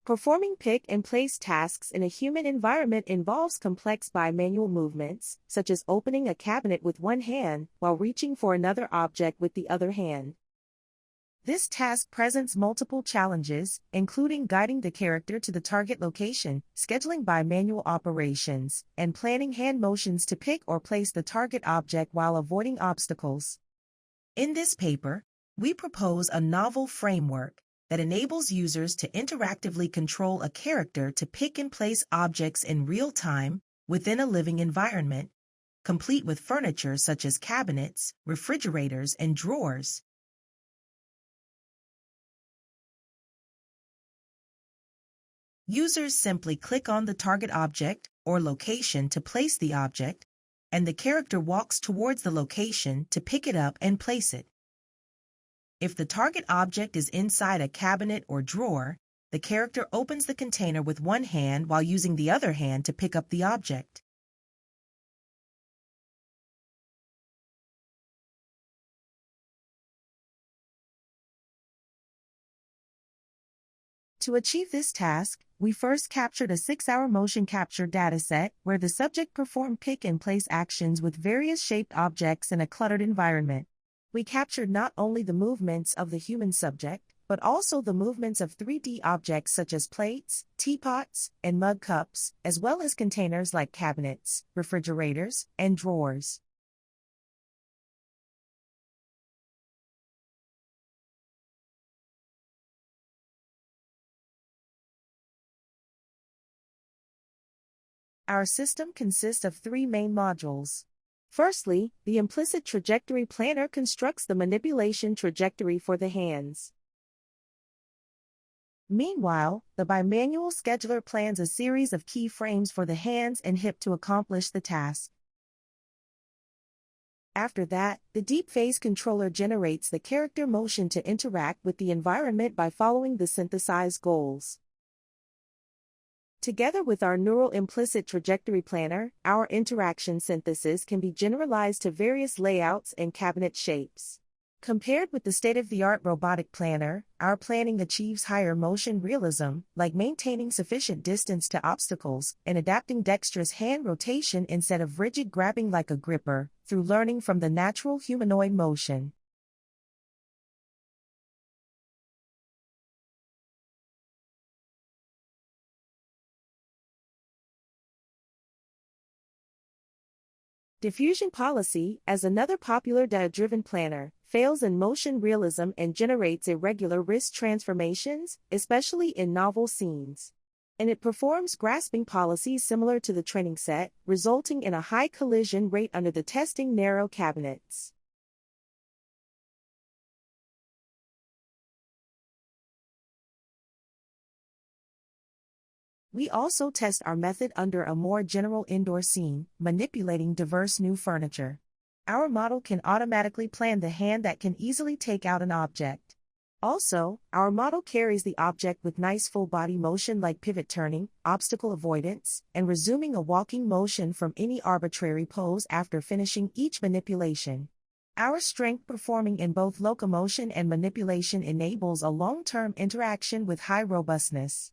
Performing pick and place tasks in a human environment involves complex bimanual movements, such as opening a cabinet with one hand while reaching for another object with the other hand. This task presents multiple challenges, including guiding the character to the target location, scheduling bimanual operations, and planning hand motions to pick or place the target object while avoiding obstacles. In this paper, we propose a novel framework that enables users to interactively control a character to pick and place objects in real time within a living environment, complete with furniture such as cabinets, refrigerators, and drawers. Users simply click on the target object or location to place the object, and the character walks towards the location to pick it up and place it. If the target object is inside a cabinet or drawer, the character opens the container with one hand while using the other hand to pick up the object. To achieve this task, we first captured a 6-hour motion capture dataset where the subject performed pick and place actions with various shaped objects in a cluttered environment. We captured not only the movements of the human subject, but also the movements of 3D objects such as plates, teapots, and mug cups, as well as containers like cabinets, refrigerators, and drawers. Our system consists of 3 main modules. Firstly, the implicit trajectory planner constructs the manipulation trajectory for the hands. Meanwhile, the bimanual scheduler plans a series of keyframes for the hands and hip to accomplish the task. After that, the deep phase controller generates the character motion to interact with the environment by following the synthesized goals. Together with our neural implicit trajectory planner, our interaction synthesis can be generalized to various layouts and cabinet shapes. Compared with the state-of-the-art robotic planner, our planning achieves higher motion realism, like maintaining sufficient distance to obstacles and adapting dexterous hand rotation instead of rigid grabbing like a gripper, through learning from the natural humanoid motion. Diffusion policy, as another popular data-driven planner, fails in motion realism and generates irregular wrist transformations, especially in novel scenes. And it performs grasping policies similar to the training set, resulting in a high collision rate under the testing narrow cabinets. We also test our method under a more general indoor scene, manipulating diverse new furniture. Our model can automatically plan the hand that can easily take out an object. Also, our model carries the object with nice full body motion like pivot turning, obstacle avoidance, and resuming a walking motion from any arbitrary pose after finishing each manipulation. Our strength performing in both locomotion and manipulation enables a long-term interaction with high robustness.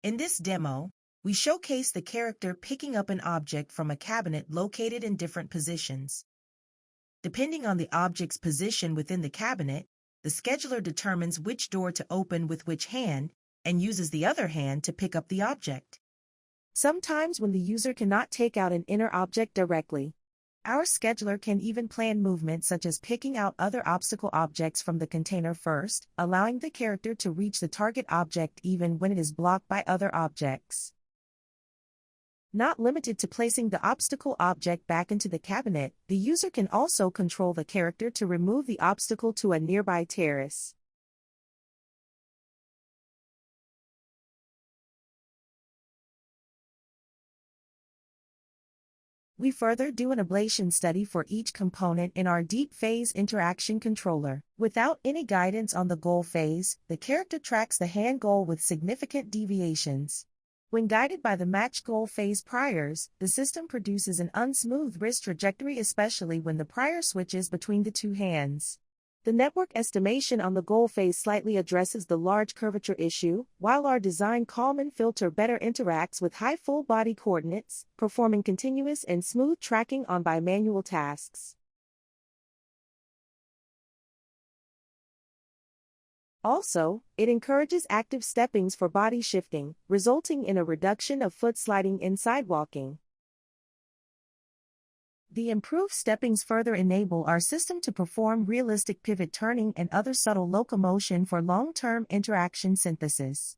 In this demo, we showcase the character picking up an object from a cabinet located in different positions. Depending on the object's position within the cabinet, the scheduler determines which door to open with which hand and uses the other hand to pick up the object. Sometimes when the user cannot take out an inner object directly, our scheduler can even plan movements such as picking out other obstacle objects from the container first, allowing the character to reach the target object even when it is blocked by other objects. Not limited to placing the obstacle object back into the cabinet, the user can also control the character to remove the obstacle to a nearby terrace. We further do an ablation study for each component in our deep phase interaction controller. Without any guidance on the goal phase, the character tracks the hand goal with significant deviations. When guided by the match goal phase priors, the system produces an unsmooth wrist trajectory, especially when the prior switches between the two hands. The network estimation on the goal phase slightly addresses the large curvature issue, while our design Kalman filter better interacts with high full body coordinates, performing continuous and smooth tracking on bimanual tasks. Also, it encourages active steppings for body shifting, resulting in a reduction of foot sliding in sidewalking. The improved steppings further enable our system to perform realistic pivot turning and other subtle locomotion for long-term interaction synthesis.